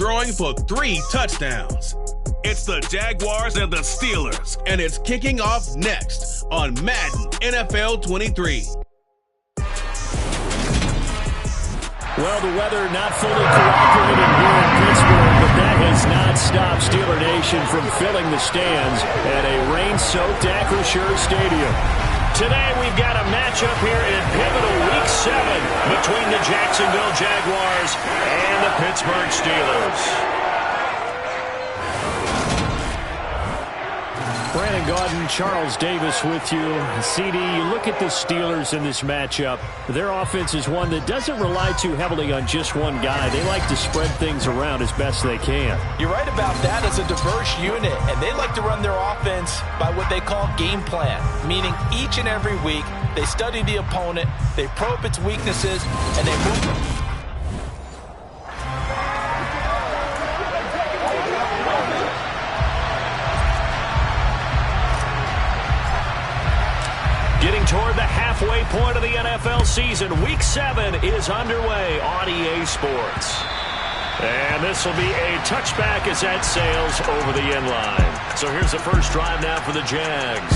throwing for 3 touchdowns. It's the Jaguars and the Steelers, and it's kicking off next on Madden NFL 23. Well, the weather not fully cooperating here in Pittsburgh, but that has not stopped Steeler Nation from filling the stands at a rain-soaked Acrisure Stadium. Today we've got a matchup here in pivotal Week 7 between the Jacksonville Jaguars and the Pittsburgh Steelers. Brandon Gaudin, Charles Davis with you. CD, you look at the Steelers in this matchup. Their offense is one that doesn't rely too heavily on just one guy. They like to spread things around as best they can. You're right about that. It's a diverse unit, and they like to run their offense by what they call game plan, meaning each and every week they study the opponent, they probe its weaknesses, and they move them. Getting toward the halfway point of the NFL season, Week 7 is underway on EA Sports. And this will be a touchback as that sails over the end line. So here's the first drive now for the Jags.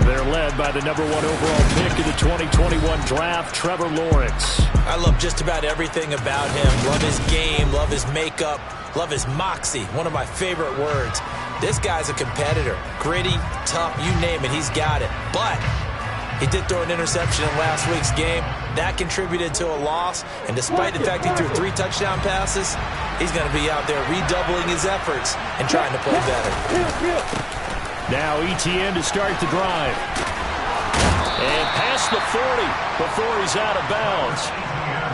They're led by the #1 overall pick of the 2021 draft, Trevor Lawrence. I love just about everything about him. Love his game, love his makeup, love his moxie, one of my favorite words. This guy's a competitor. Gritty, tough, you name it, he's got it. But he did throw an interception in last week's game. That contributed to a loss. And despite the fact he threw 3 touchdown passes, he's going to be out there redoubling his efforts and trying to play better. Now ETN to start the drive. And past the 40 before he's out of bounds.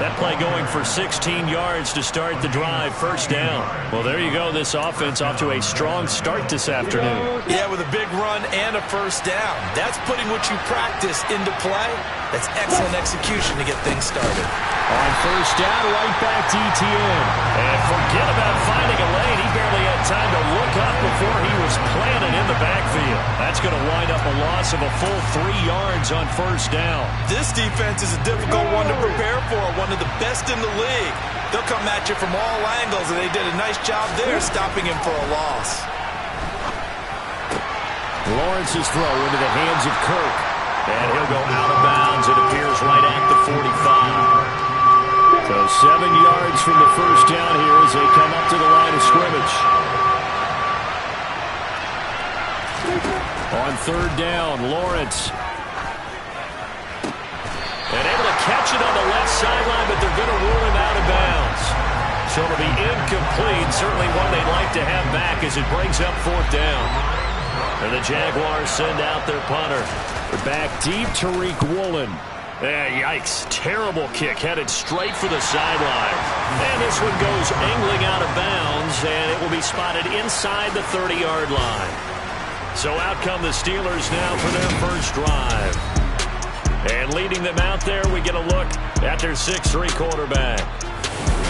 That play going for 16 yards to start the drive, first down. Well, there you go. This offense off to a strong start this afternoon. Yeah, with a big run and a first down. That's putting what you practice into play. That's excellent execution to get things started. On first down, right back to ETN. And forget about finding a lane. He barely had time to look up before he was planted in the backfield. That's going to wind up a loss of a full 3 yards on first down. This defense is a difficult one to prepare for, one of the best in the league. They'll come at you from all angles, and they did a nice job there stopping him for a loss. Lawrence's throw into the hands of Kirk. And he'll go out of bounds. It appears right at the 45. So 7 yards from the first down here as they come up to the line of scrimmage. On third down, Lawrence. And able to catch it on the left sideline, but they're going to rule him out of bounds. So it'll be incomplete. Certainly one they'd like to have back as it brings up fourth down. And the Jaguars send out their punter. They're back deep, Tariq Woolen. Yikes. Terrible kick headed straight for the sideline. And this one goes angling out of bounds, and it will be spotted inside the 30-yard line. So out come the Steelers now for their first drive. And leading them out there, we get a look at their 6'3" quarterback.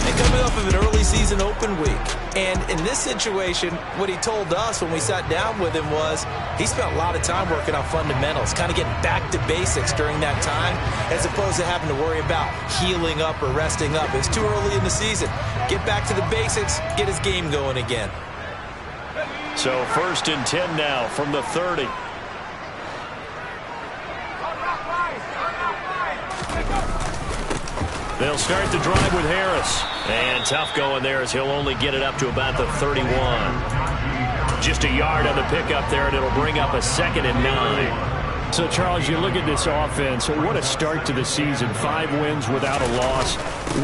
And coming off of an early season open week. And in this situation, what he told us when we sat down with him was he spent a lot of time working on fundamentals, kind of getting back to basics during that time, as opposed to having to worry about healing up or resting up. It's too early in the season. Get back to the basics, get his game going again. So 1st and 10 now from the 30. They'll start the drive with Harris. And tough going there as he'll only get it up to about the 31. Just a yard on the pickup there, and it'll bring up a 2nd and 9. So, Charles, you look at this offense, what a start to the season. 5 wins without a loss.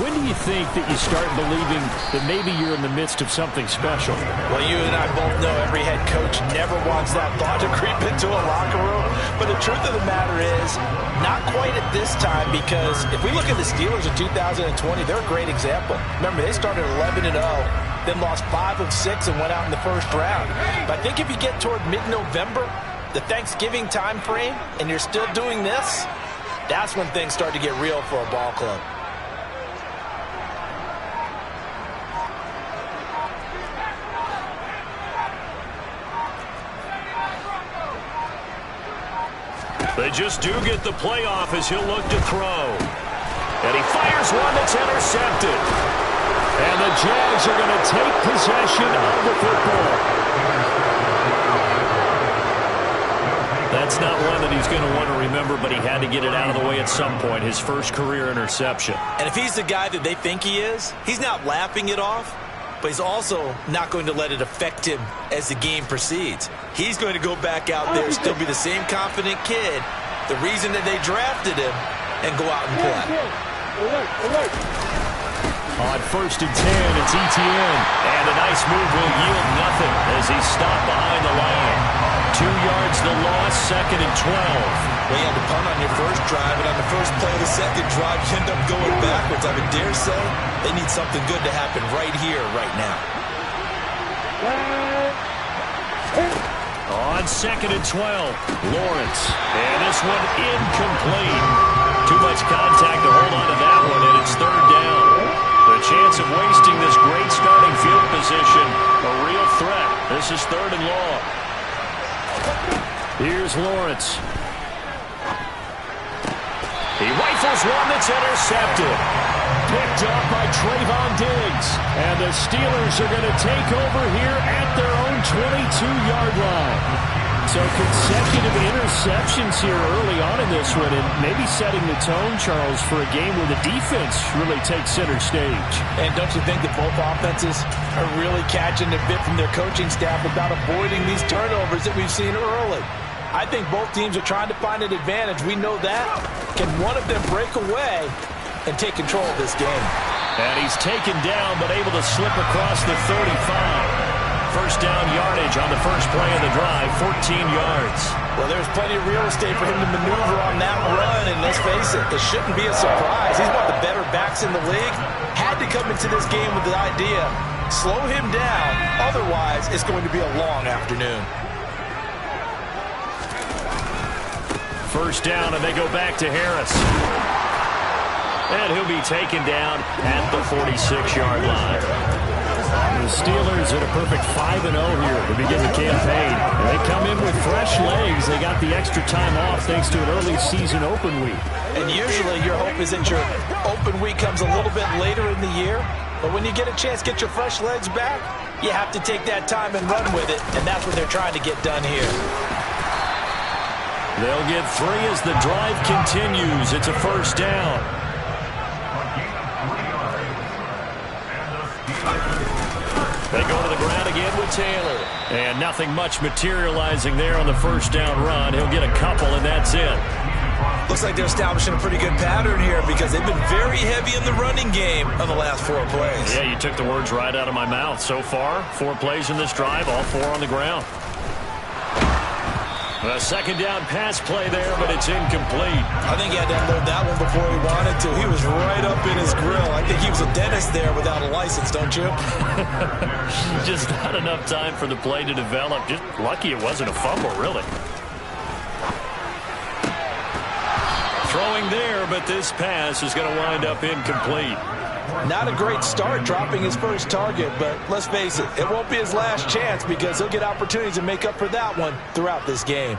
When do you think that you start believing that maybe you're in the midst of something special? Well, you and I both know every head coach never wants that thought to creep into a locker room. But the truth of the matter is, not quite at this time, because if we look at the Steelers in 2020, they're a great example. Remember, they started 11-0, then lost 5 of 6 and went out in the first round. But I think if you get toward mid-November, the Thanksgiving time frame, and you're still doing this, that's when things start to get real for a ball club. They just do get the playoff as he'll look to throw. And he fires one that's intercepted. And the Jags are going to take possession of the football. That's not one that he's going to want to remember, but he had to get it out of the way at some point, his first career interception. And if he's the guy that they think he is, he's not laughing it off, but he's also not going to let it affect him as the game proceeds. He's going to go back out there, still be the same confident kid, the reason that they drafted him, and go out and play. On 1st and 10, it's Etienne. And a nice move will yield nothing as he's stopped behind the line. 2 yards the loss, 2nd and 12. Well, you had to punt on your first drive, and on the first play of the second drive, you end up going backwards. I would dare say they need something good to happen right here, right now. On 2nd and 12, Lawrence. And this one incomplete. Too much contact to hold on to that one, and it's 3rd down. The chance of wasting this great starting field position, a real threat. This is 3rd and long. Here's Lawrence. He rifles one that's intercepted. Picked up by Trayvon Diggs. And the Steelers are going to take over here at their own 22-yard line. So consecutive interceptions here early on in this one, and maybe setting the tone, Charles, for a game where the defense really takes center stage. And don't you think that both offenses are really catching a bit from their coaching staff about avoiding these turnovers that we've seen early? I think both teams are trying to find an advantage. We know that. Can one of them break away and take control of this game? And he's taken down, but able to slip across the 35. First down yardage on the first play of the drive, 14 yards. Well, there's plenty of real estate for him to maneuver on that run, and let's face it, it shouldn't be a surprise. He's one of the better backs in the league. Had to come into this game with the idea, slow him down, otherwise it's going to be a long afternoon. First down, and they go back to Harris. And he'll be taken down at the 46-yard line. The Steelers at a perfect 5-0 here to begin the campaign. And they come in with fresh legs. They got the extra time off thanks to an early season open week. And usually your hope is that your open week comes a little bit later in the year. But when you get a chance to get your fresh legs back, you have to take that time and run with it. And that's what they're trying to get done here. They'll get 3 as the drive continues. It's a first down. They go to the ground again with Taylor. And nothing much materializing there on the first down run. He'll get a couple, and that's it. Looks like they're establishing a pretty good pattern here because they've been very heavy in the running game on the last 4 plays. Yeah, you took the words right out of my mouth. So far, 4 plays in this drive, all 4 on the ground. A second down pass play there, but it's incomplete. I think he had to unload that one before he wanted to. He was right up in his grill. I think he was a dentist there without a license, don't you? Just not enough time for the play to develop. Just lucky it wasn't a fumble, really. Throwing there, but this pass is going to wind up incomplete. Not a great start dropping his first target, but let's face it, it won't be his last chance because he'll get opportunities to make up for that one throughout this game.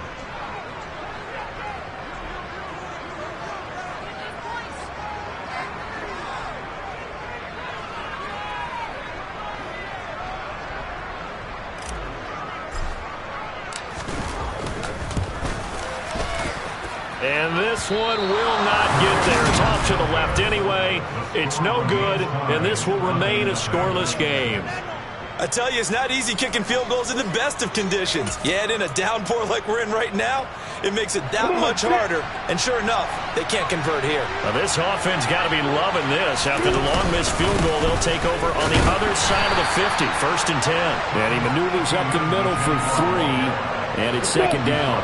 And this one will not get there. It's off to the left anyway. It's no good, and this will remain a scoreless game. I tell you, it's not easy kicking field goals in the best of conditions. You add in a downpour like we're in right now, it makes it that much harder. And sure enough, they can't convert here. Now this offense got to be loving this. After the long missed field goal, they'll take over on the other side of the 50, 1st and 10. And he maneuvers up the middle for 3, and it's 2nd down.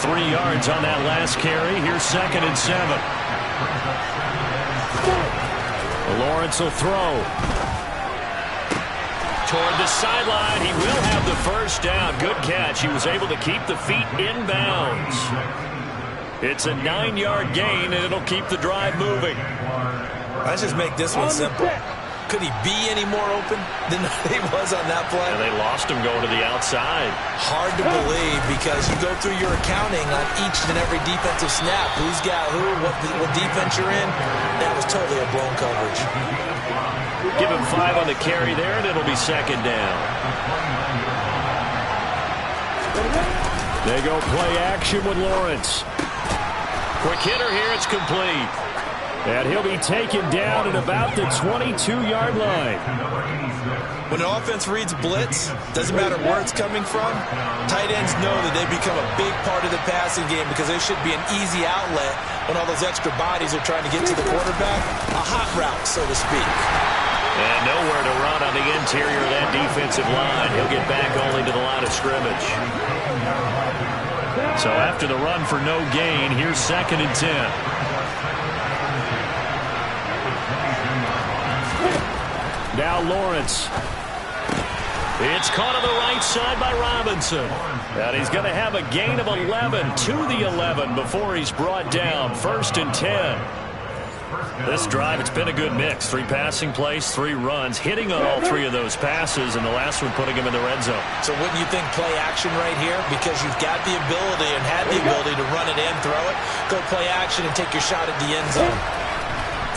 3 yards on that last carry. Here's 2nd and 7. Lawrence will throw. Toward the sideline. He will have the first down. Good catch. He was able to keep the feet in bounds. It's a 9-yard gain, and it'll keep the drive moving. Let's just make this one simple. Could he be any more open than he was on that play? And they lost him going to the outside. Hard to believe because you go through your accounting on each and every defensive snap. Who's got who, what defense you're in. That was totally a blown coverage. Give him 5 on the carry there, and it'll be second down. They go play action with Lawrence. Quick hitter here, it's complete. And he'll be taken down at about the 22-yard line. When an offense reads blitz, doesn't matter where it's coming from, tight ends know that they become a big part of the passing game because they should be an easy outlet when all those extra bodies are trying to get to the quarterback. A hot route, so to speak. And nowhere to run on the interior of that defensive line. He'll get back only to the line of scrimmage. So after the run for no gain, here's 2nd and 10. Now Lawrence. It's caught on the right side by Robinson. And he's going to have a gain of 11 to the 11 before he's brought down. 1st and 10. This drive, it's been a good mix. 3 passing plays, 3 runs, hitting on all 3 of those passes, and the last one putting him in the red zone. So wouldn't you think play action right here? Because you've got the ability and had the ability to run it in, throw it, go play action and take your shot at the end zone.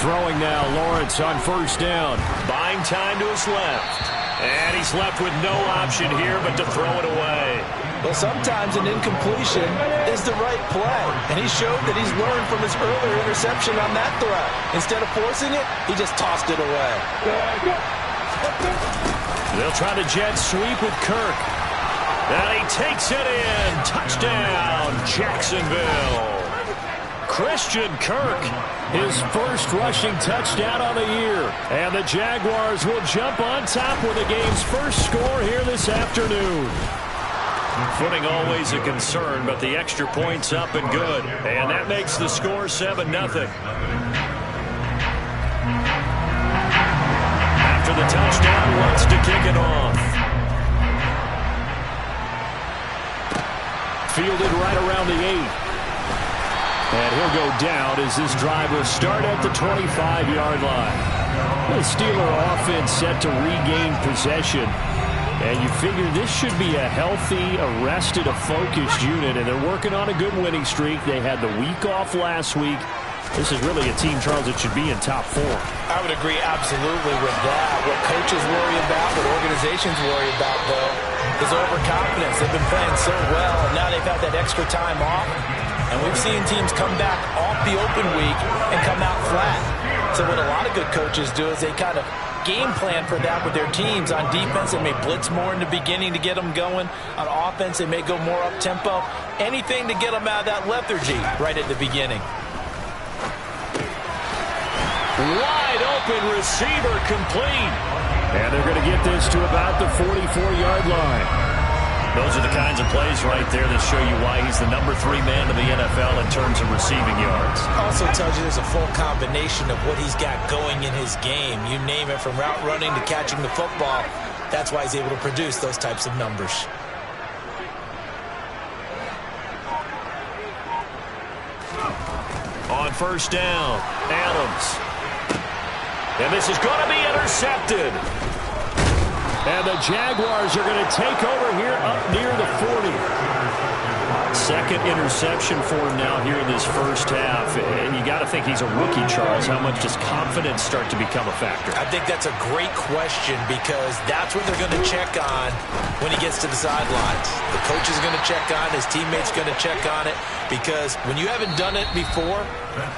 Throwing now, Lawrence on 1st down. Buying time to his left. And he's left with no option here but to throw it away. Well, sometimes an incompletion is the right play. And he showed that he's learned from his earlier interception on that throw. Instead of forcing it, he just tossed it away. They'll try to jet sweep with Kirk. And he takes it in. Touchdown, Jacksonville. Christian Kirk, his first rushing touchdown on the year. And the Jaguars will jump on top with the game's first score here this afternoon. Footing always a concern, but the extra point's up and good. And that makes the score 7-0. After the touchdown, wants to kick it off. Fielded right around the 8. And he'll go down as this drive will start at the 25-yard line. The Steeler offense set to regain possession. And you figure this should be a healthy, arrested, a focused unit. And they're working on a good winning streak. They had the week off last week. This is really a team, Charles, that should be in top 4. I would agree absolutely with that. What coaches worry about, what organizations worry about, though, is overconfidence. They've been playing so well, and now they've had that extra time off. And we've seen teams come back off the open week and come out flat. So what a lot of good coaches do is they kind of game plan for that with their teams. On defense, they may blitz more in the beginning to get them going. On offense, they may go more up-tempo. Anything to get them out of that lethargy right at the beginning. Wide open receiver complete. And they're going to get this to about the 44-yard line. Those are the kinds of plays right there that show you why he's the number 3 man in the NFL in terms of receiving yards. Also tells you there's a full combination of what he's got going in his game. You name it, from route running to catching the football. That's why he's able to produce those types of numbers. On 1st down, Adams. And this is going to be intercepted. And the Jaguars are going to take over here up near the 40. 2nd interception for him now here in this first half. And you got to think he's a rookie, Charles. How much does confidence start to become a factor? I think that's a great question, because that's what they're going to check on when he gets to the sidelines. The coach is going to check on it. His teammates going to check on it. Because when you haven't done it before,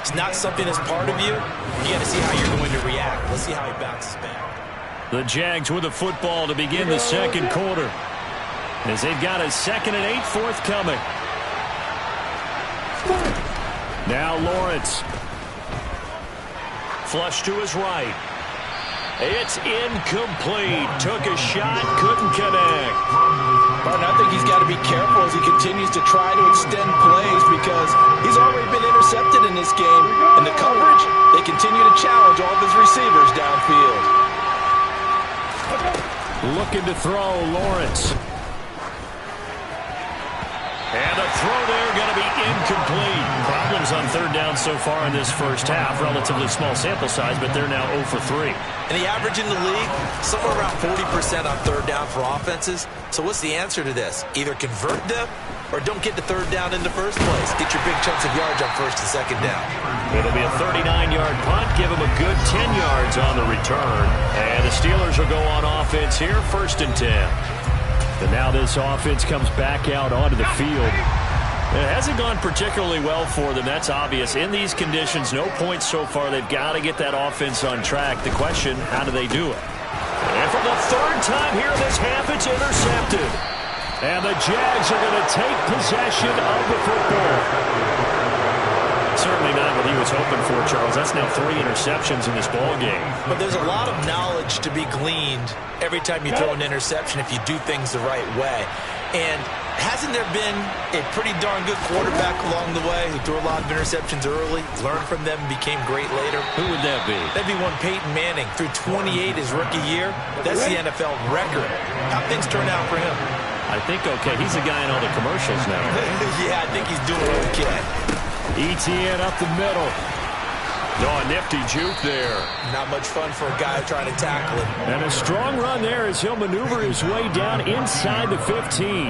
it's not something that's part of you. You got to see how you're going to react. Let's see how he bounces back. The Jags with the football to begin the 2nd quarter, as they've got a 2nd and 8 forthcoming. Now Lawrence. Flush to his right. It's incomplete. Took a shot, couldn't connect. But I think he's got to be careful as he continues to try to extend plays, because he's already been intercepted in this game. In the coverage, they continue to challenge all of his receivers downfield. Looking to throw, Lawrence. And the throw there going to be incomplete. Problem attempts on third down so far in this first half. Relatively small sample size, but they're now 0 for 3. And the average in the league, somewhere around 40% on third down for offenses. So what's the answer to this? Either convert them or don't get to third down in the first place. Get your big chunks of yards on first and second down. It'll be a 39-yard punt. Give them a good 10 yards on the return. And the Steelers will go on offense here, 1st and 10. And now this offense comes back out onto the field. It hasn't gone particularly well for them. That's obvious. In these conditions, no points so far. They've got to get that offense on track. The question, how do they do it? And for the 3rd time here this half, it's intercepted. And the Jags are going to take possession of the football. Certainly not what he was hoping for, Charles. That's now 3 interceptions in this ball game. But there's a lot of knowledge to be gleaned every time you throw an interception if you do things the right way. And hasn't there been a pretty darn good quarterback along the way who threw a lot of interceptions early, learned from them, and became great later? Who would that be? That'd be one Peyton Manning. Threw 28 his rookie year. That's the NFL record. How'd things turn out for him? I think okay. He's the guy in all the commercials now. Yeah, I think he's doing okay. ETN up the middle. Oh, a nifty juke there. Not much fun for a guy trying to tackle him. And a strong run there as he'll maneuver his way down inside the 15.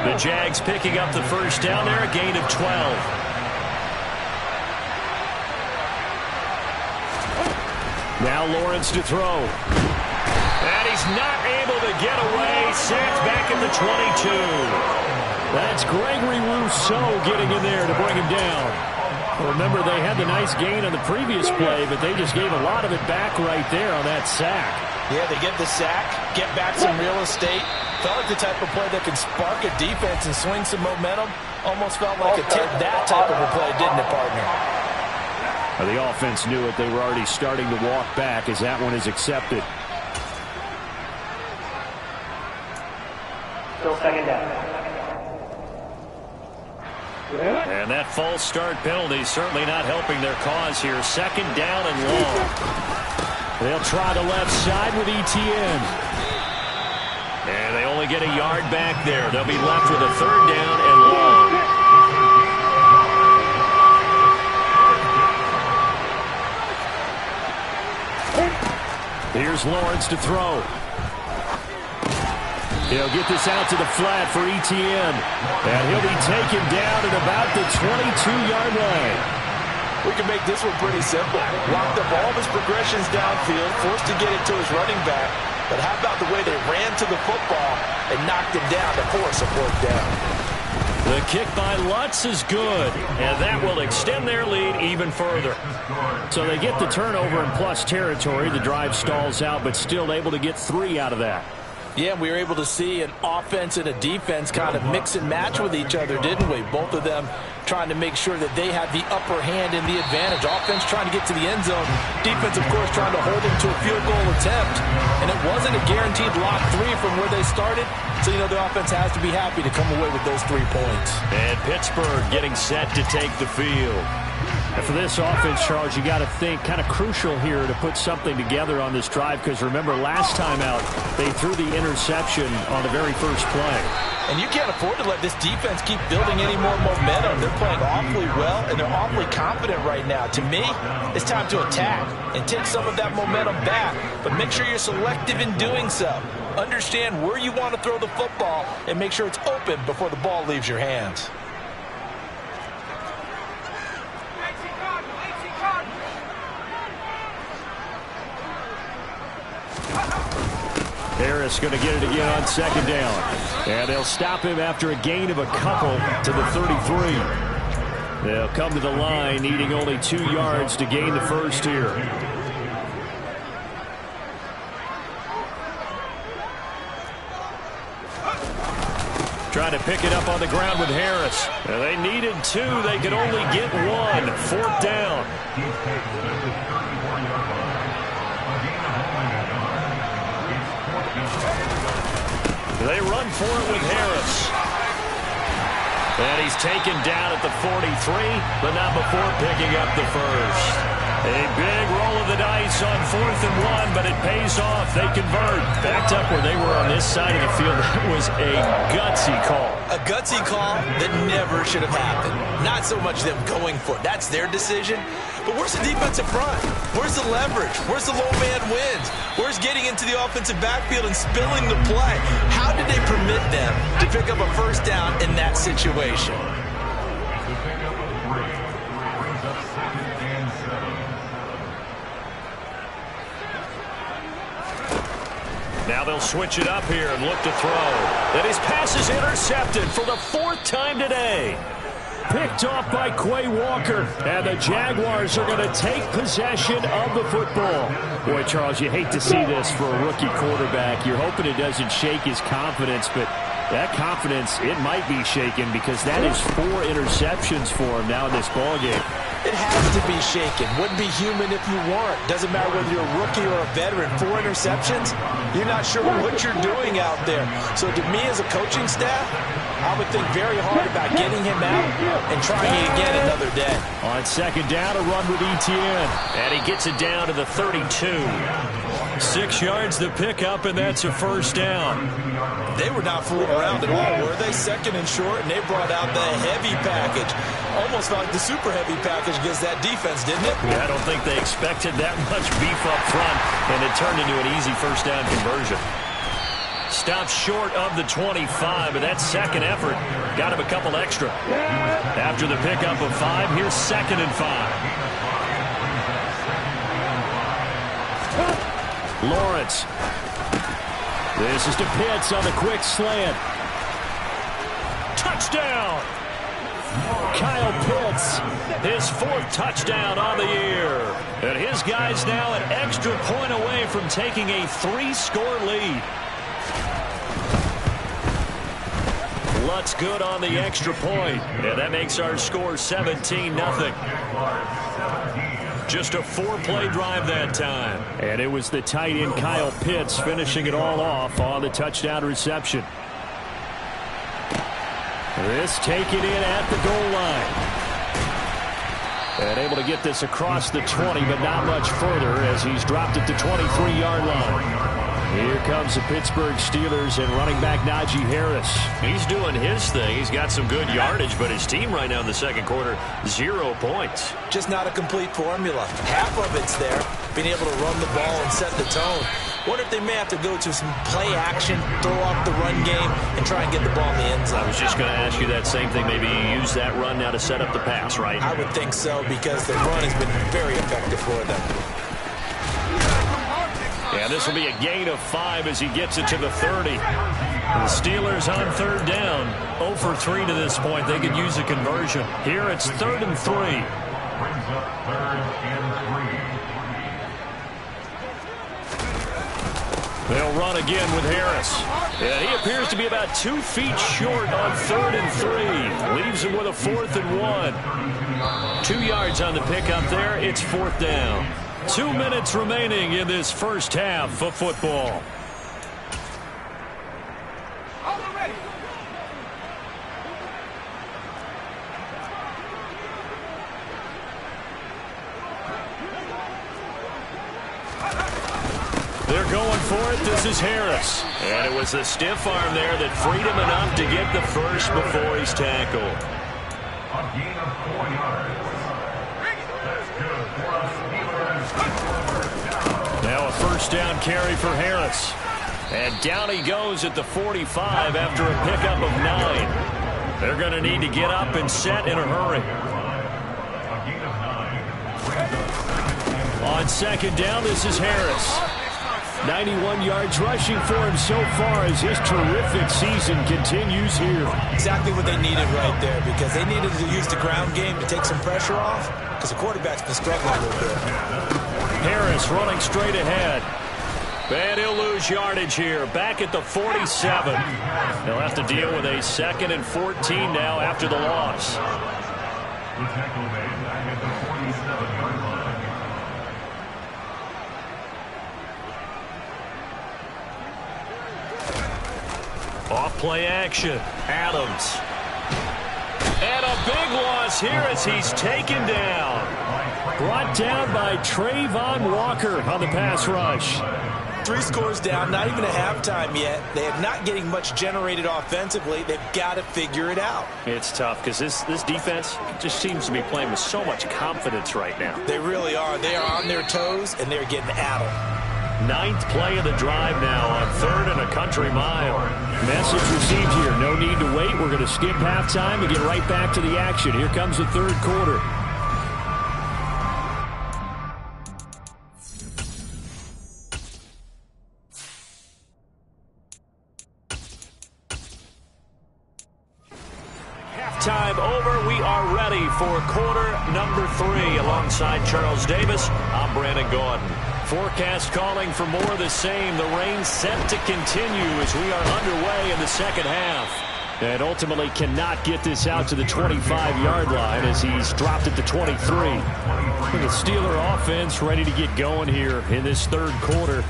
The Jags picking up the first down there, a gain of 12. Now Lawrence to throw. And he's not able to get away. Sacked back at the 22. That's Gregory Rousseau getting in there to bring him down. Remember, they had the nice gain on the previous play, but they just gave a lot of it back right there on that sack. Yeah, they get the sack, get back some real estate. Felt like the type of play that can spark a defense and swing some momentum. Almost felt like that type of a play, didn't it, partner? Well, the offense knew it. They were already starting to walk back as that one is accepted. Still 2nd down. And that false start penalty certainly not helping their cause here. 2nd down and long. They'll try the left side with ETN. And they only get a yard back there. They'll be left with a 3rd down and long. Here's Lawrence to throw. He'll get this out to the flat for ETN. And he'll be taken down at about the 22-yard line. We can make this one pretty simple. Locked up all of his progressions downfield, forced to get it to his running back. But how about the way they ran to the football and knocked him down to force a 4th down? The kick by Lutz is good, and that will extend their lead even further. So they get the turnover in plus territory. The drive stalls out, but still able to get 3 out of that. Yeah, we were able to see an offense and a defense kind of mix and match with each other, didn't we? Both of them trying to make sure that they had the upper hand and the advantage. Offense trying to get to the end zone. Defense, of course, trying to hold them to a field goal attempt. And it wasn't a guaranteed lock 3 from where they started. So, you know, the offense has to be happy to come away with those 3 points. And Pittsburgh getting set to take the field. And for this offense, Charles, you got to think kind of crucial here to put something together on this drive, because remember last time out they threw the interception on the very first play. And you can't afford to let this defense keep building any more momentum. They're playing awfully well, and they're awfully confident right now. To me, it's time to attack and take some of that momentum back, but make sure you're selective in doing so. Understand where you want to throw the football and make sure it's open before the ball leaves your hands. Harris going to get it again on 2nd down. And they'll stop him after a gain of a couple to the 33. They'll come to the line needing only 2 yards to gain the first here. Trying to pick it up on the ground with Harris. And they needed 2. They could only get 1. 4th down. They run for it with Harris. And he's taken down at the 43, but not before picking up the first. A big roll of the dice on 4th and 1, but it pays off. They convert. Backed up where they were on this side of the field. That was a gutsy call. A gutsy call that never should have happened. Not so much them going for it. That's their decision. But where's the defensive front? Where's the leverage? Where's the low man wins? Where's getting into the offensive backfield and spilling the play? How did they permit them to pick up a first down in that situation? Now they'll switch it up here and look to throw. And his pass is intercepted for the 4th time today. Picked off by Quay Walker. And the Jaguars are going to take possession of the football. Boy, Charles, you hate to see this for a rookie quarterback. You're hoping it doesn't shake his confidence, but that confidence, it might be shaken because that is 4 interceptions for him now in this ballgame. It has to be shaken. Wouldn't be human if you weren't. Doesn't matter whether you're a rookie or a veteran. 4 interceptions, you're not sure what you're doing out there. So to me as a coaching staff, I would think very hard about getting him out and trying it again another day. On 2nd down, a run with Etienne. And he gets it down to the 32. 6 yards the pickup, and that's a first down. They were not fooling around at all, were they? 2nd and short, and they brought out the heavy package. Almost like the super heavy package against that defense, didn't it? Yeah, I don't think they expected that much beef up front, and it turned into an easy first down conversion. Stopped short of the 25, but that second effort got him a couple extra. After the pickup of 5, here's 2nd and 5. Lawrence. This is to Pitts on the quick slant. Touchdown! Kyle Pitts, his 4th touchdown on the year. And his guys now an extra point away from taking a 3-score lead. Lutz good on the extra point. And that makes our score 17-0. Just a 4-play drive that time. And it was the tight end Kyle Pitts finishing it all off on the touchdown reception. This taken in at the goal line. And able to get this across the 20, but not much further as he's dropped it to 23-yard line. Here comes the Pittsburgh Steelers and running back Najee Harris. He's doing his thing. He's got some good yardage, but his team right now in the second quarter, 0 points. Just not a complete formula. Half of it's there, being able to run the ball and set the tone. Wonder if they may have to go to some play action, throw off the run game, and try and get the ball in the end zone. I was just going to ask you that same thing. Maybe you use that run now to set up the pass, right? I would think so because the run has been very effective for them. And this will be a gain of 5 as he gets it to the 30. The Steelers on 3rd down. 0 for 3 to this point. They could use a conversion. Here it's 3rd and 3. Brings up 3rd and 3. They'll run again with Harris. And he appears to be about 2 feet short on 3rd and 3. Leaves him with a 4th and 1. 2 yards on the pickup there. It's 4th down. 2 minutes remaining in this first half of football. They're going for it. This is Harris. And it was the stiff arm there that freed him enough to get the first before he's tackled. A gain of 4 yards. That's good for us. Now a first down carry for Harris. And down he goes at the 45 after a pickup of 9. They're going to need to get up and set in a hurry. On 2nd down, this is Harris. 91 yards rushing for him so far as his terrific season continues here. Exactly what they needed right there because they needed to use the ground game to take some pressure off because the quarterback's been struggling a little bit. Harris running straight ahead. And he'll lose yardage here. Back at the 47. They'll have to deal with a 2nd and 14 now after the loss. Off play action. Adams. And a big loss here as he's taken down. Brought down by Trayvon Walker on the pass rush. 3 scores down, not even a halftime yet. They are not getting much generated offensively. They've got to figure it out. It's tough because this defense just seems to be playing with so much confidence right now. They really are. They are on their toes, and they're getting at them. 9th play of the drive now on 3rd and a country mile. Message received here. No need to wait. We're going to skip halftime and get right back to the action. Here comes the 3rd quarter. Time over. We are ready for quarter number 3. Alongside Charles Davis, I'm Brandon Gaudin. Forecast calling for more of the same. The rain set to continue as we are underway in the second half. And ultimately cannot get this out to the 25-yard line as he's dropped at the 23. The Steeler offense ready to get going here in this 3rd quarter.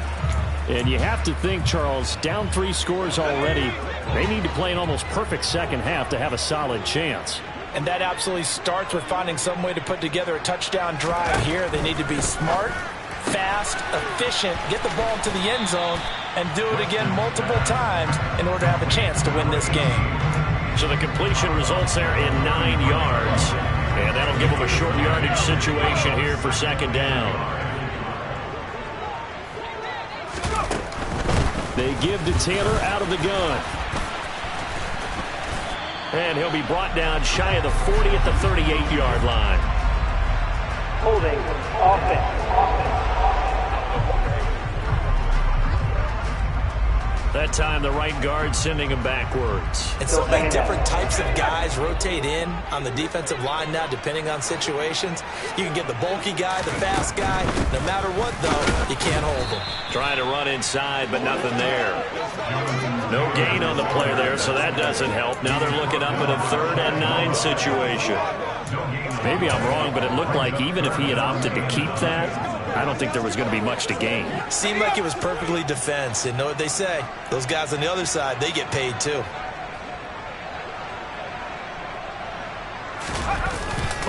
And you have to think, Charles, down 3 scores already. They need to play an almost perfect second half to have a solid chance. And that absolutely starts with finding some way to put together a touchdown drive here. They need to be smart, fast, efficient, get the ball to the end zone, and do it again multiple times in order to have a chance to win this game. So the completion results there in 9 yards. And that'll give them a short yardage situation here for second down. They give to Taylor out of the gun. And he'll be brought down shy of the 40 at the 38-yard line. Holding offense. That time the right guard sending him backwards. And so many different types of guys rotate in on the defensive line now depending on situations. You can get the bulky guy, the fast guy. No matter what, though, you can't hold them. Trying to run inside, but nothing there. No gain on the play there, so that doesn't help. Now they're looking up at a 3rd and 9 situation. Maybe I'm wrong, but it looked like even if he had opted to keep that, I don't think there was going to be much to gain. Seemed like it was perfectly defense. And know what they say? Those guys on the other side, they get paid too.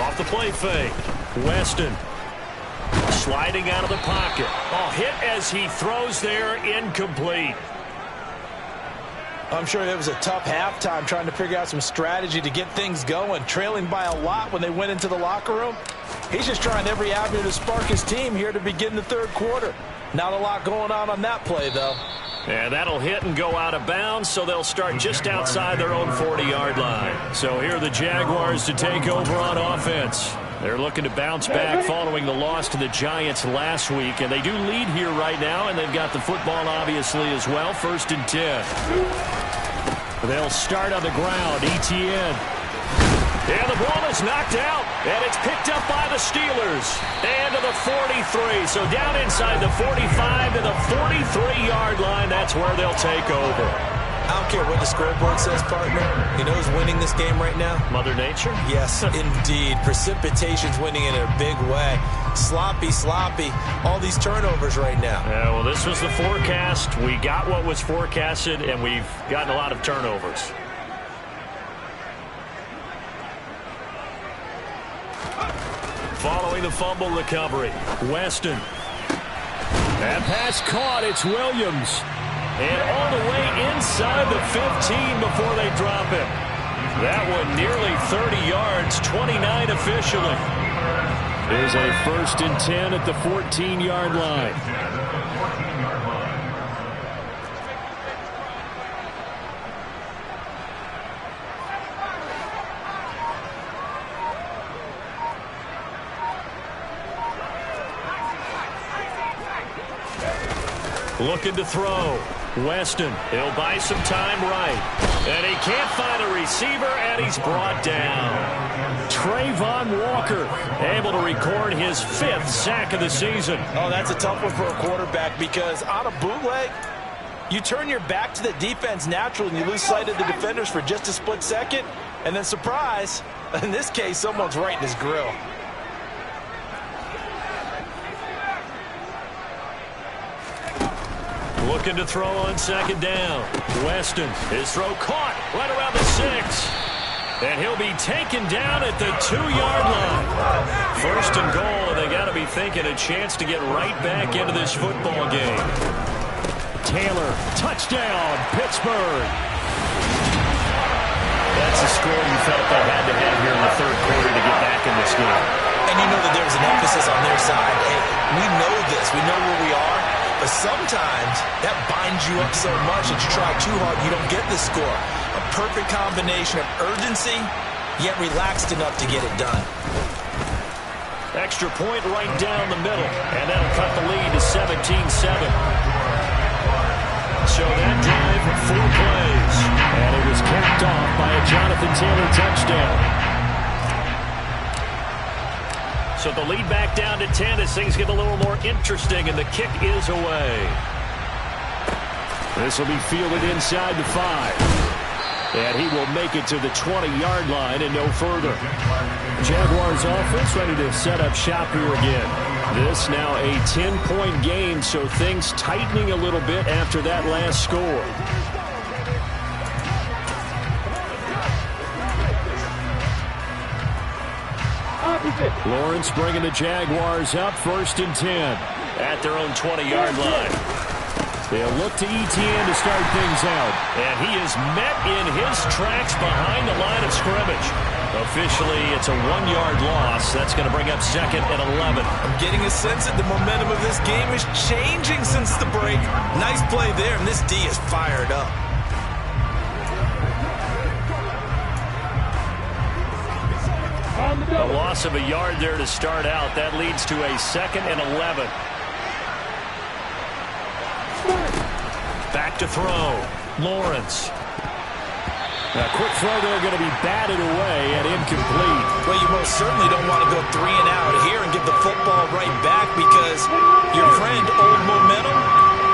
Off the play fake. Weston sliding out of the pocket. Oh, hit as he throws there, incomplete. I'm sure it was a tough halftime trying to figure out some strategy to get things going. Trailing by a lot when they went into the locker room. He's just trying every avenue to spark his team here to begin the 3rd quarter. Not a lot going on that play, though. And that'll hit and go out of bounds, so they'll start just outside their own 40-yard line. So here are the Jaguars to take over on offense. They're looking to bounce back following the loss to the Giants last week. And they do lead here right now, and they've got the football obviously as well. 1st and 10. They'll start on the ground. Etienne. And the ball is knocked out, and it's picked up by the Steelers. And to the 43. So down inside the 45 to the 43-yard line. That's where they'll take over. I don't care what the scoreboard says, partner. You know who's winning this game right now? Mother Nature? Yes, indeed. Precipitation's winning in a big way. Sloppy, all these turnovers right now. Yeah, well, this was the forecast. We got what was forecasted, and we've gotten a lot of turnovers. Following the fumble recovery, Weston. That pass caught. It's Williams. And all the way inside the 15 before they drop it. That one nearly 30 yards, 29 officially. There's a 1st and 10 at the 14-yard line. Looking to throw. Weston, he'll buy some time right. And he can't find a receiver, and he's brought down. Trayvon Walker able to record his 5th sack of the season. Oh, that's a tough one for a quarterback because on a bootleg, you turn your back to the defense naturally and you lose sight of the defenders for just a split second. And then surprise, in this case, someone's right in his grill. Looking to throw on 2nd down. Weston, his throw caught right around the 6. And he'll be taken down at the 2-yard line. First and goal, and they got to be thinking a chance to get right back into this football game. Taylor, touchdown, Pittsburgh. That's the score you felt they had to have here in the third quarter to get back in this game. And you know that there was an emphasis on their side. Hey, we know this. We know where we are. But sometimes that binds you up so much that you try too hard, you don't get the score. A perfect combination of urgency, yet relaxed enough to get it done. Extra point right down the middle, and that'll cut the lead to 17-7. So that drive, 4 plays, and it was capped off by a Jonathan Taylor touchdown. So the lead back down to 10 as things get a little more interesting, and the kick is away. This will be fielded inside the 5. And he will make it to the 20-yard line and no further. Jaguars offense ready to set up shop here again. This now a 10-point game, so things tightening a little bit after that last score. Lawrence bringing the Jaguars up, 1st and 10 at their own 20-yard line. They'll look to Etienne to start things out. And he is met in his tracks behind the line of scrimmage. Officially, it's a 1-yard loss. That's going to bring up 2nd and 11. I'm getting a sense that the momentum of this game is changing since the break. Nice play there, and this D is fired up. A loss of a yard there to start out. That leads to a 2nd and 11. Back to throw. Lawrence. A quick throw there going to be batted away and incomplete. Well, you most certainly don't want to go 3 and out here and give the football right back because your friend, Old Momentum,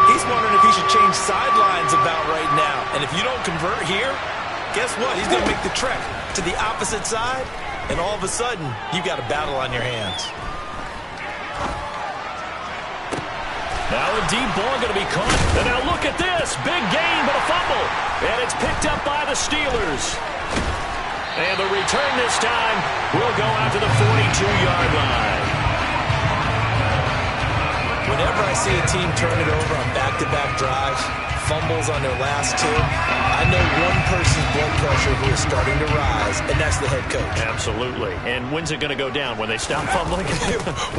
he's wondering if he should change sidelines about right now. And if you don't convert here, guess what? He's going to make the trek to the opposite side, and all of a sudden, you've got a battle on your hands. Now a deep ball going to be caught. And now look at this. Big gain, but a fumble. And it's picked up by the Steelers. And the return this time will go out to the 42-yard line. Whenever I see a team turn it over on back-to-back drives, fumbles on their last 2, I know one person's blood pressure who is starting to rise, and that's the head coach. Absolutely. And when's it going to go down? When they stop fumbling?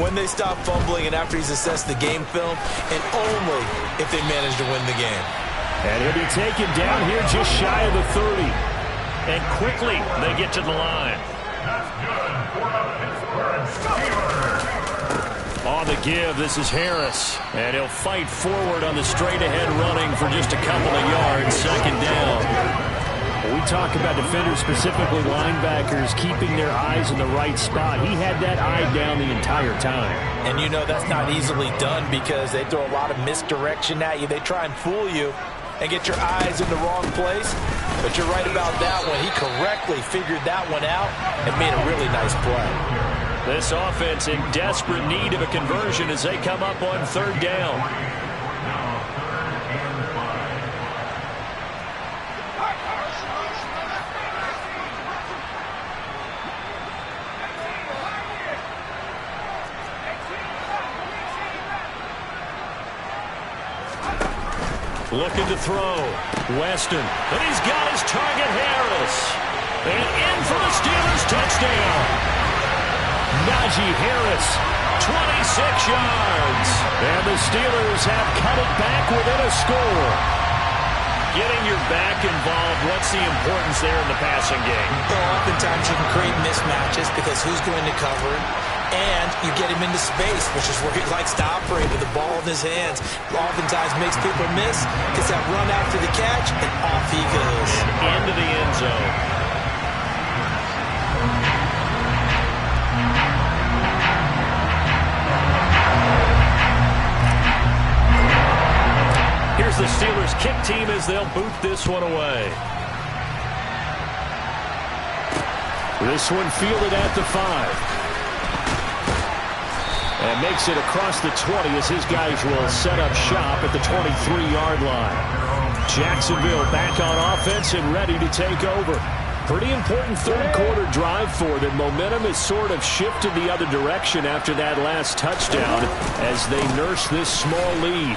When they stop fumbling and after he's assessed the game film, and only if they manage to win the game. And he'll be taken down here just shy of the 30. And quickly they get to the line. That's good for the Pittsburgh Steelers. On the give, this is Harris. And he'll fight forward on the straight-ahead running for just a couple of yards. 2nd down. When we talk about defenders, specifically linebackers, keeping their eyes in the right spot. He had that eye down the entire time. And you know that's not easily done because they throw a lot of misdirection at you. They try and fool you and get your eyes in the wrong place. But you're right about that one. He correctly figured that one out and made a really nice play. This offense in desperate need of a conversion as they come up on 3rd down. Looking to throw. Weston. And he's got his target, Harris. And in for the Steelers touchdown. Najee Harris, 26 yards. And the Steelers have cut it back within a score. Getting your back involved, what's the importance there in the passing game? Well, oftentimes you can create mismatches because who's going to cover him? And you get him into space, which is where he likes to operate with the ball in his hands. Oftentimes makes people miss, gets that run after the catch, and off he goes. And into the end zone. Here's the Steelers kick team as they'll boot this one away. This one fielded at the 5. And makes it across the 20 as his guys will set up shop at the 23-yard line. Jacksonville back on offense and ready to take over. Pretty important third quarter drive for them. Momentum has sort of shifted the other direction after that last touchdown as they nurse this small lead.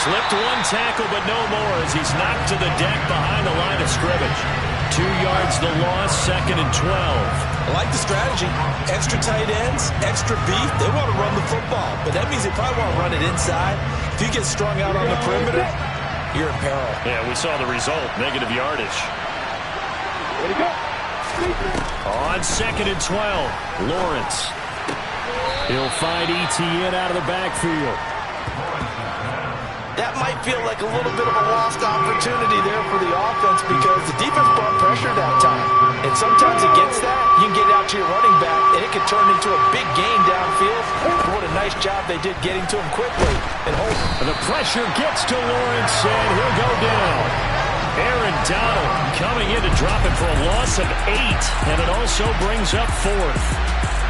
Slipped one tackle, but no more as he's knocked to the deck behind the line of scrimmage. 2 yards the loss, 2nd and 12. I like the strategy. Extra tight ends, extra beef. They want to run the football, but that means they probably want to run it inside. If you get strung out on the perimeter, you're in peril. Yeah, we saw the result, negative yardage. Way to go. On 2nd and 12, Lawrence. He'll find ETN out of the backfield. That might feel like a little bit of a lost opportunity there for the offense because the defense brought pressure that time. And sometimes against that, you can get out to your running back, and it can turn into a big gain downfield. What a nice job they did getting to him quickly and hold him. And the pressure gets to Lawrence, and he'll go down. Aaron Donald coming in to drop him for a loss of 8, and it also brings up 4th.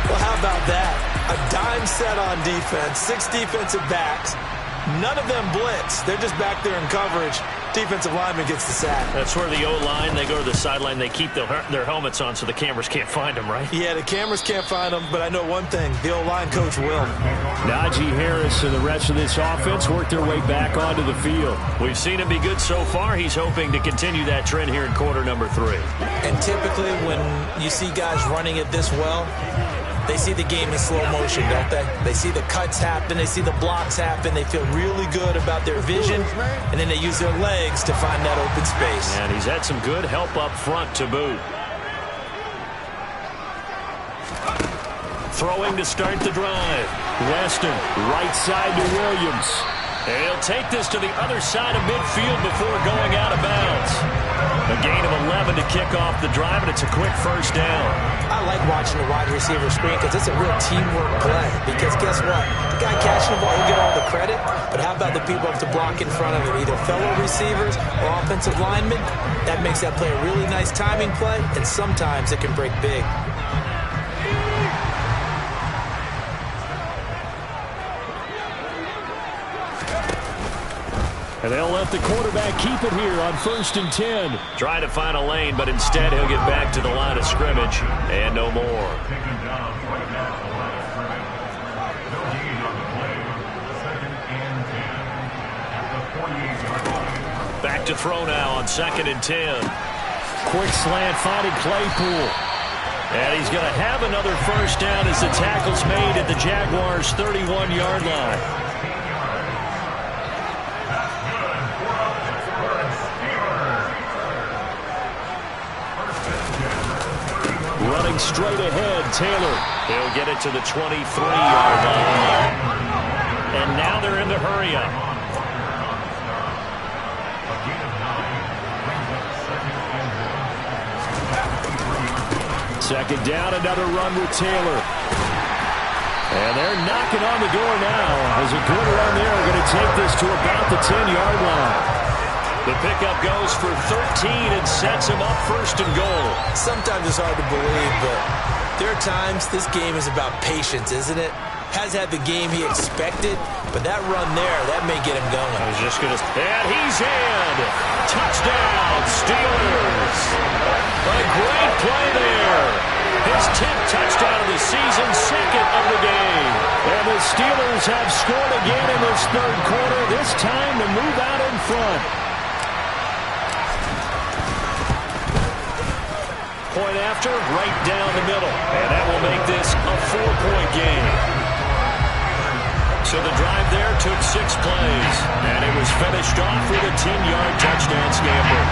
Well, how about that? A dime set on defense, 6 defensive backs. None of them blitz. They're just back there in coverage. Defensive lineman gets the sack. That's where the O-line, they go to the sideline, they keep their helmets on so the cameras can't find them, right? Yeah, the cameras can't find them, but I know one thing. The O-line coach will. Najee Harris and the rest of this offense work their way back onto the field. We've seen him be good so far. He's hoping to continue that trend here in quarter number 3. And typically when you see guys running it this well, they see the game in slow motion, don't they? They see the cuts happen. They see the blocks happen. They feel really good about their vision, and then they use their legs to find that open space. And he's had some good help up front to boot. Throwing to start the drive. Weston, right side to Williams. And he'll take this to the other side of midfield before going out of bounds. A gain of 11 to kick off the drive, and it's a quick first down. I like watching the wide receiver screen because it's a real teamwork play. Because guess what? The guy catching the ball, he'll get all the credit. But how about the people up to block in front of him, either fellow receivers or offensive linemen? That makes that play a really nice timing play, and sometimes it can break big. And they'll let the quarterback keep it here on 1st and 10. Trying to find a lane, but instead he'll get back to the line of scrimmage. And no more. Taken down right now at the line of scrimmage. No gain on the play. 2nd and 10 at the 48-yard line. Back to throw now on 2nd and 10. Quick slant finding Claypool. And he's going to have another first down as the tackle's made at the Jaguars' 31-yard line. Running straight ahead, Taylor. He'll get it to the 23-yard line. And now they're in the hurry-up. Second down, another run with Taylor. And they're knocking on the door now as a good run there. Going to take this to about the 10-yard line. The pickup goes for 13 and sets him up 1st and goal. Sometimes it's hard to believe, but there are times this game is about patience, isn't it? Has had the game he expected, but that run there, that may get him going. I was just going to... And he's in! Touchdown, Steelers! A great play there! His 10th touchdown of the season, 2nd of the game. And the Steelers have scored again in this 3rd quarter, this time to move out in front. Point after, right down the middle. And that will make this a 4-point game. So the drive there took 6 plays. And it was finished off with a 10-yard touchdown scamper.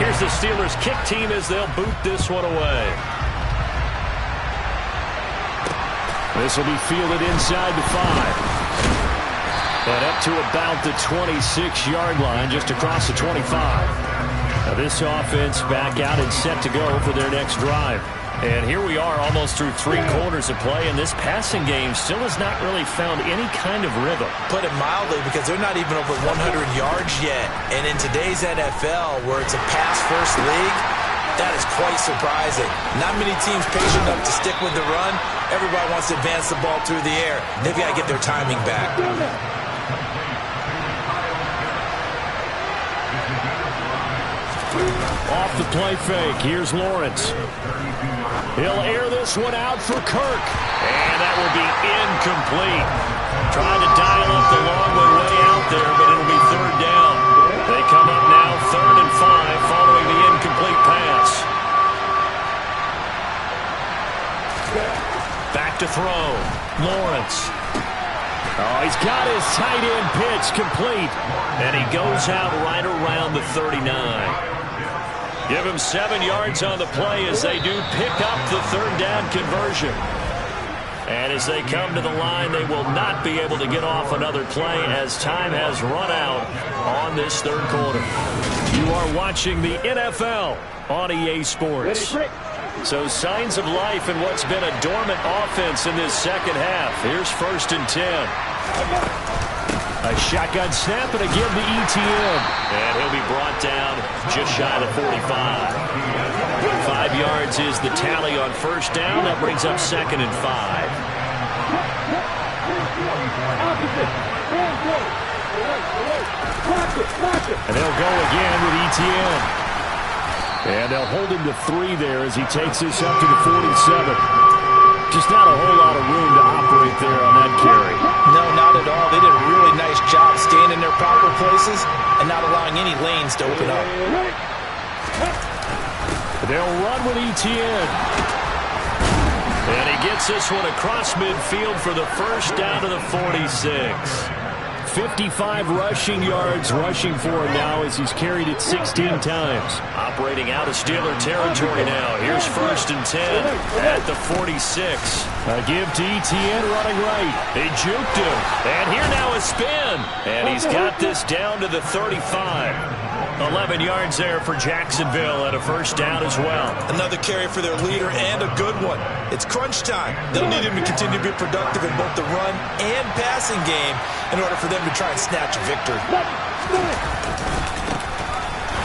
Here's the Steelers kick team as they'll boot this one away. This will be fielded inside the 5. And up to about the 26-yard line, just across the 25. Now this offense back out and set to go for their next drive. And here we are almost through 3 quarters of play, and this passing game still has not really found any kind of rhythm. Put it mildly, because they're not even over 100 yards yet. And in today's NFL, where it's a pass-first league, that is quite surprising. Not many teams patient enough to stick with the run. Everybody wants to advance the ball through the air. They've got to get their timing back. Off the play fake, here's Lawrence. He'll air this one out for Kirk. And that will be incomplete. Trying to dial up the long one way out there, but it'll be third down. They come up now 3rd and 5 following the incomplete pass. Back to throw. Lawrence. Oh, he's got his tight end pitch complete. And he goes out right around the 39. Give him 7 yards on the play as they do pick up the third down conversion. And as they come to the line, they will not be able to get off another play as time has run out on this third quarter. You are watching the NFL on EA Sports. So signs of life in what's been a dormant offense in this second half. Here's 1st and 10. A shotgun snap and a give to ETN. And he'll be brought down just shy of 45. 5 yards is the tally on 1st down. That brings up 2nd and 5. And they'll go again with ETN. And they'll hold him to 3 there as he takes this up to the 47. Just not a whole lot of room to operate there on that carry. No, not at all. They did a really nice job staying in their proper places and not allowing any lanes to open up. They'll run with ETN. And he gets this one across midfield for the 1st down to the 46. 55 rushing yards rushing for him now as he's carried it 16 times. Operating out of Steeler territory now. Here's 1st and 10 at the 46. A give to ETN running right. They juked him. And here now a spin. And he's got this down to the 35. 11 yards there for Jacksonville and a 1st down as well. Another carry for their leader and a good one. It's crunch time. They'll need him to continue to be productive in both the run and passing game in order for them to try and snatch a victory.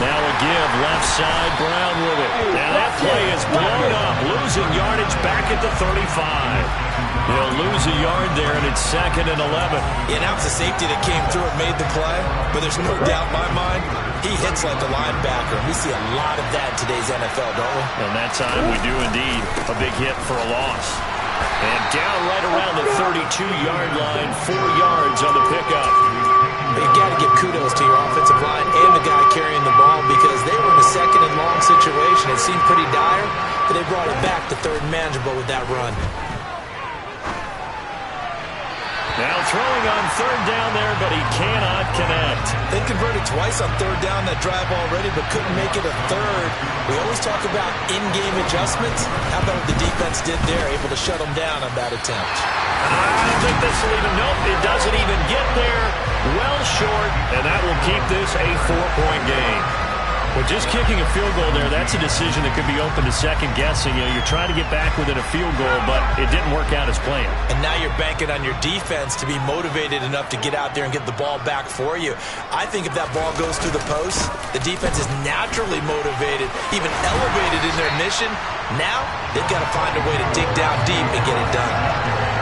Now a give left side, Brown with it. Now that play is blown up, losing yardage back at the 35. They'll lose a yard there, and it's 2nd and 11. Yeah, now it's the safety that came through and made the play, but there's no doubt in my mind he hits like a linebacker. We see a lot of that in today's NFL, don't we? And that time we do indeed. A big hit for a loss. And down right around the 32-yard line, 4 yards on the pickup. You've got to give kudos to your offensive line and the guy carrying the ball because they were in a 2nd and long situation. It seemed pretty dire, but they brought it back to 3rd and manageable with that run. Now throwing on 3rd down there, but he cannot connect. They converted twice on 3rd down that drive already, but couldn't make it a 3rd. We always talk about in-game adjustments. How about what the defense did there, able to shut them down on that attempt? I don't think this will even, nope, it doesn't even get there. Well short, and that will keep this a 4-point game. Well, just kicking a field goal there, that's a decision that could be open to second guessing. You know, you're trying to get back within a field goal, but it didn't work out as planned. And now you're banking on your defense to be motivated enough to get out there and get the ball back for you. I think if that ball goes through the post, the defense is naturally motivated, even elevated in their mission. Now, they've got to find a way to dig down deep and get it done.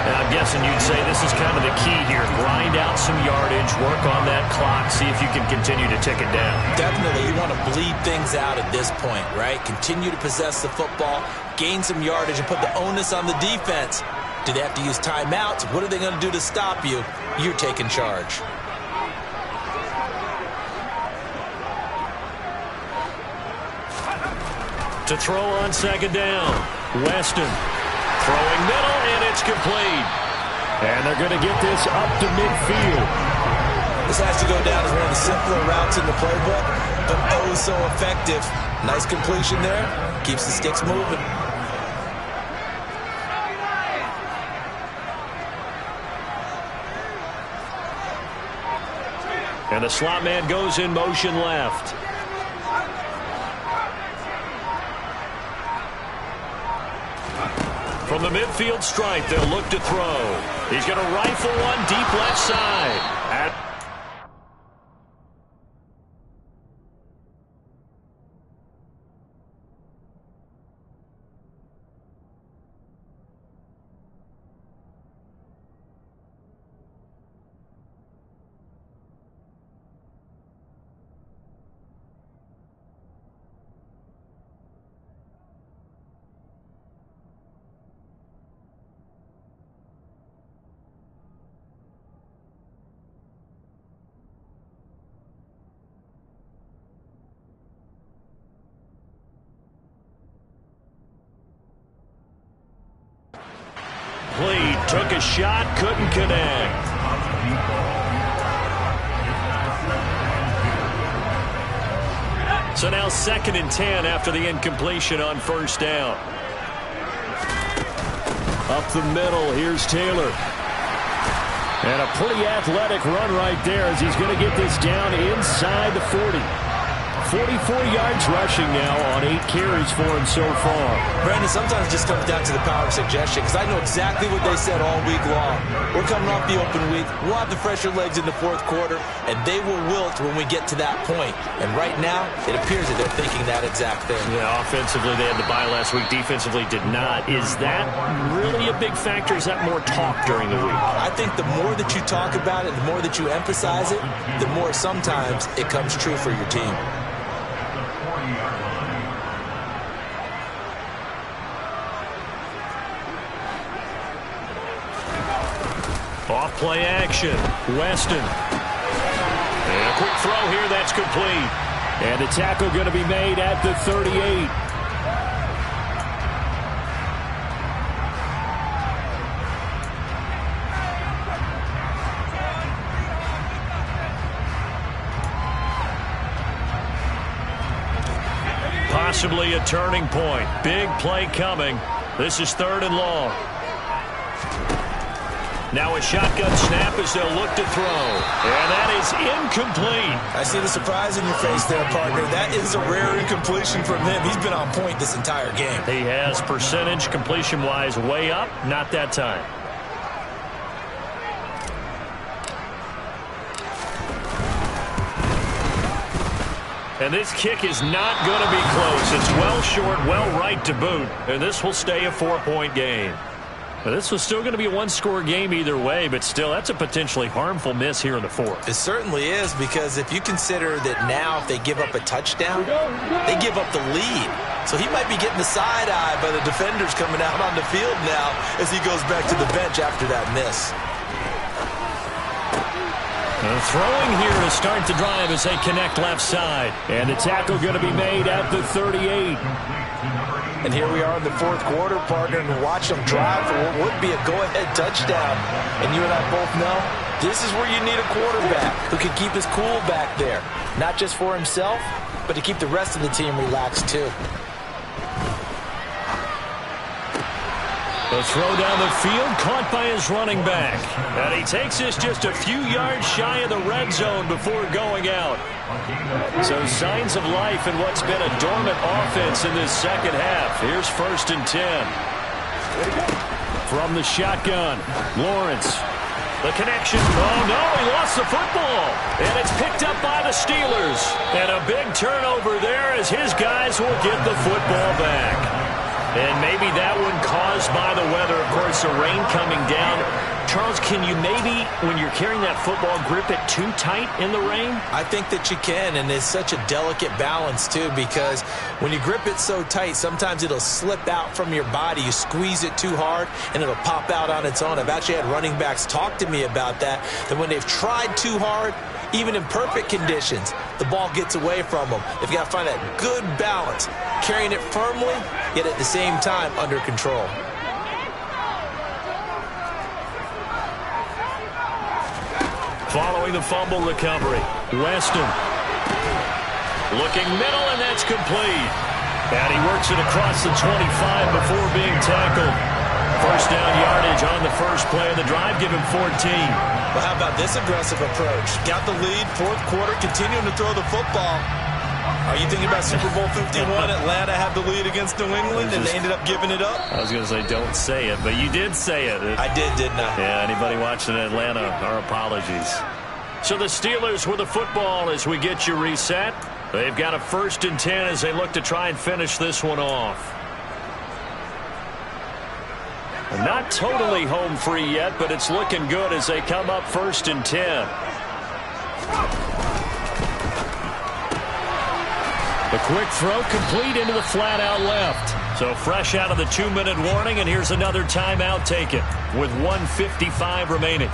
And I'm guessing you'd say this is kind of the key here. Grind out some yardage, work on that clock, see if you can continue to tick it down. Definitely, you want to bleed things out at this point, right? Continue to possess the football, gain some yardage, and put the onus on the defense. Do they have to use timeouts? What are they going to do to stop you? You're taking charge. To throw on 2nd down, Weston. Throwing middle, and it's complete. And they're going to get this up to midfield. This has to go down as one of the simpler routes in the playbook, but oh so effective. Nice completion there. Keeps the sticks moving. And the slot man goes in motion left. From the midfield stripe, they'll look to throw. He's going to rifle one deep left side. incomplete. Took a shot, couldn't connect. So now 2nd and 10 after the incompletion on first down. Up the middle, here's Taylor. And a pretty athletic run right there as he's going to get this down inside the 40. 44 yards rushing now on 8 carries for him so far. Brandon, sometimes it just comes down to the power of suggestion, because I know exactly what they said all week long. We're coming off the open week. We'll have the fresher legs in the 4th quarter, and they will wilt when we get to that point. And right now, it appears that they're thinking that exact thing. Yeah, offensively, they had the bye last week. Defensively, did not. Is that really a big factor? Is that more talk during the week? I think the more that you talk about it, the more that you emphasize it, the more sometimes it comes true for your team. Off play action. Weston. And a quick throw here. That's complete. And the tackle going to be made at the 38. Possibly a turning point. Big play coming. This is 3rd and long. Now a shotgun snap as they'll look to throw. And that is incomplete. I see the surprise in your face there, partner. That is a rare incompletion from him. He's been on point this entire game. He has percentage completion-wise way up. Not that time. And this kick is not going to be close. It's well short, well right to boot. And this will stay a 4-point game. But this was still going to be a 1-score game either way, but still, that's a potentially harmful miss here in the 4th. It certainly is, because if you consider that now if they give up a touchdown, they give up the lead. So he might be getting the side eye by the defenders coming out on the field now as he goes back to the bench after that miss. Throwing here to start the drive as they connect left side. And the tackle going to be made at the 38. And here we are in the 4th quarter, partner, and watch them drive for what would be a go-ahead touchdown. And you and I both know this is where you need a quarterback who can keep his cool back there. Not just for himself, but to keep the rest of the team relaxed too. The throw down the field, caught by his running back. And he takes this just a few yards shy of the red zone before going out. So signs of life in what's been a dormant offense in this 2nd half. Here's 1st and 10. From the shotgun, Lawrence. The connection. Oh, no, he lost the football. And it's picked up by the Steelers. And a big turnover there as his guys will get the football back. And maybe that one caused by the weather. Of course, the rain coming down. Charles, can you maybe, when you're carrying that football, grip it too tight in the rain? I think that you can, and it's such a delicate balance, too, because when you grip it so tight, sometimes it'll slip out from your body. You squeeze it too hard, and it'll pop out on its own. I've actually had running backs talk to me about that when they've tried too hard, even in perfect conditions, the ball gets away from them. They've got to find that good balance, carrying it firmly, yet at the same time under control. Following the fumble recovery, Weston. Looking middle, and that's complete. And he works it across the 25 before being tackled. First down yardage on the first play of the drive, give him 14. Well, how about this aggressive approach? Got the lead, 4th quarter, continuing to throw the football. Are you thinking about Super Bowl 51? Atlanta had the lead against New England, and they ended up giving it up? I was going to say, don't say it, but you did say it. I did, didn't I? Yeah, anybody watching Atlanta, our apologies. So the Steelers with the football as we get you reset. They've got a 1st and 10 as they look to try and finish this one off. Not totally home free yet, but it's looking good as they come up 1st and 10. The quick throw complete into the flat out left. So fresh out of the 2-minute warning, and here's another timeout taken with 1:55 remaining.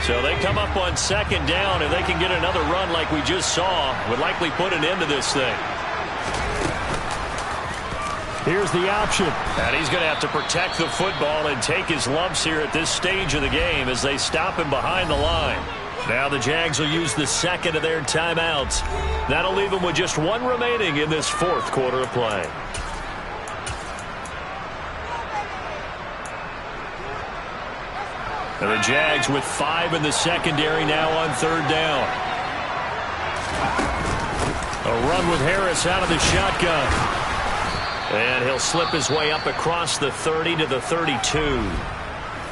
So they come up on 2nd down, and they can get another run like we just saw. Would likely put an end to this thing. Here's the option. And he's going to have to protect the football and take his lumps here at this stage of the game as they stop him behind the line. Now the Jags will use the second of their timeouts. That'll leave them with just one remaining in this fourth quarter of play. And the Jags with 5 in the secondary now on third down. A run with Harris out of the shotgun. And he'll slip his way up across the 30 to the 32.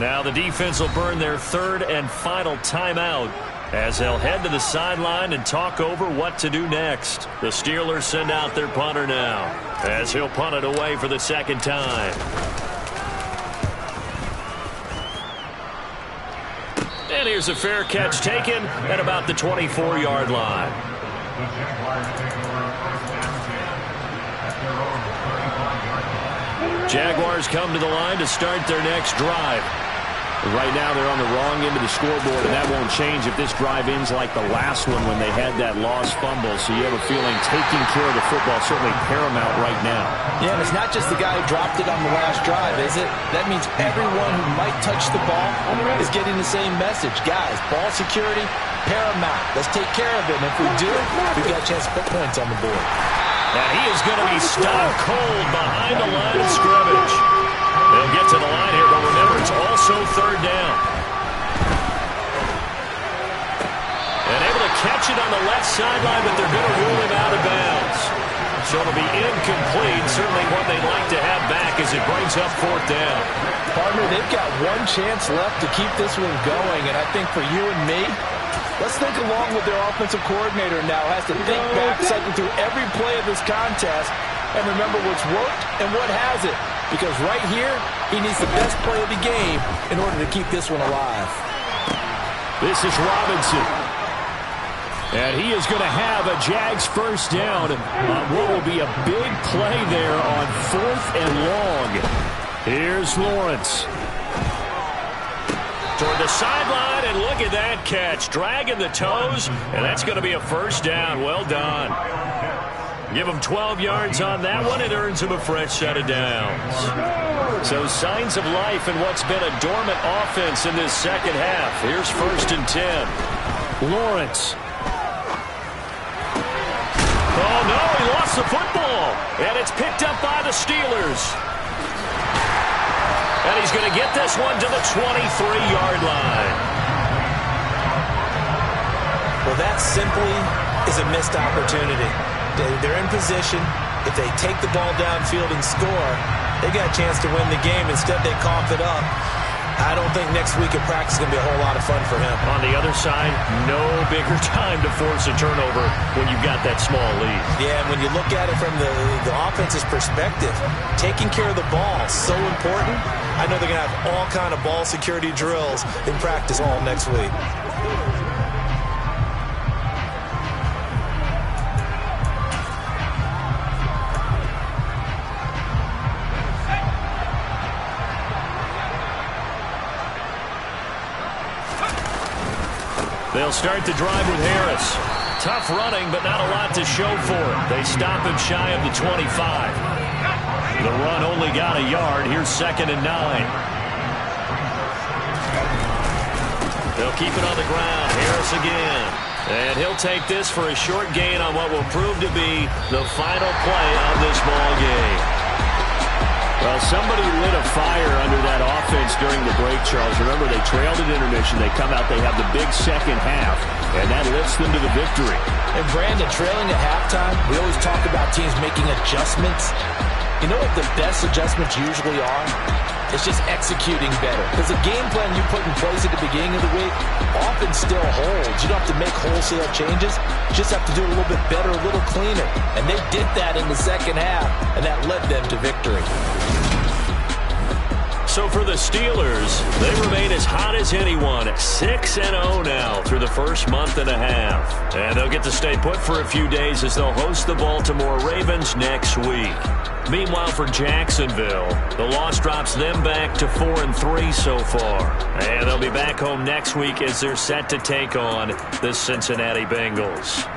Now the defense will burn their third and final timeout as they'll head to the sideline and talk over what to do next. The Steelers send out their punter now as he'll punt it away for the second time. And here's a fair catch taken at about the 24-yard line. The Jaguars take over first and 10 at their own 35-yard line. Jaguars come to the line to start their next drive. Right now they're on the wrong end of the scoreboard, and that won't change if this drive ends like the last one when they had that lost fumble. So you have a feeling taking care of the football is certainly paramount right now. Yeah, and it's not just the guy who dropped it on the last drive, is it? That means everyone who might touch the ball is getting the same message. Guys, ball security, paramount. Let's take care of it, and if we do, we've got a chance to put points on the board. And he is going to be stone cold behind the line of scrimmage. They'll get to the line here, but remember, it's also third down. And able to catch it on the left sideline, but they're going to rule him out of bounds. So it'll be incomplete, certainly one they'd like to have back as it brings up fourth down. Partner, they've got one chance left to keep this one going, and I think for you and me, let's think along with their offensive coordinator now. Has to think back, cycle through every play of this contest, and remember what's worked and what hasn't. Because right here, he needs the best play of the game in order to keep this one alive. This is Robinson. And he is going to have a Jags first down on what will be a big play there on fourth and long. Here's Lawrence. Toward the sideline, and look at that catch. Dragging the toes, and that's going to be a first down. Well done. Give him 12 yards on that one. It earns him a fresh set of downs. So signs of life in what's been a dormant offense in this second half. Here's first and 10. Lawrence. Oh, no, he lost the football. And it's picked up by the Steelers. And he's going to get this one to the 23-yard line. Well, that simply is a missed opportunity. They're in position. If they take the ball downfield and score, they got a chance to win the game. Instead, they cough it up. I don't think next week at practice is going to be a whole lot of fun for him. On the other side, no bigger time to force a turnover when you've got that small lead. Yeah, and when you look at it from the offense's perspective, taking care of the ball is so important. I know they're going to have all kind of ball security drills in practice all next week. They'll start the drive with Harris. Tough running, but not a lot to show for it. They stop him shy of the 25. The run only got a yard. Here's second and 9. They'll keep it on the ground. Harris again. And he'll take this for a short gain on what will prove to be the final play of this ball game. Well, somebody lit a fire under that offense during the break, Charles. Remember, they trailed at intermission. They come out, they have the big second half, and that lifts them to the victory. And Brandon, trailing at halftime, we always talk about teams making adjustments. You know what the best adjustments usually are? It's just executing better. Because the game plan you put in place at the beginning of the week often still holds. You don't have to make wholesale changes. You just have to do it a little bit better, a little cleaner. And they did that in the second half, and that led them to victory. So for the Steelers, they remain as hot as anyone at 6-0 now through the first month and a half. And they'll get to stay put for a few days as they'll host the Baltimore Ravens next week. Meanwhile, for Jacksonville, the loss drops them back to 4-3 so far. And they'll be back home next week as they're set to take on the Cincinnati Bengals.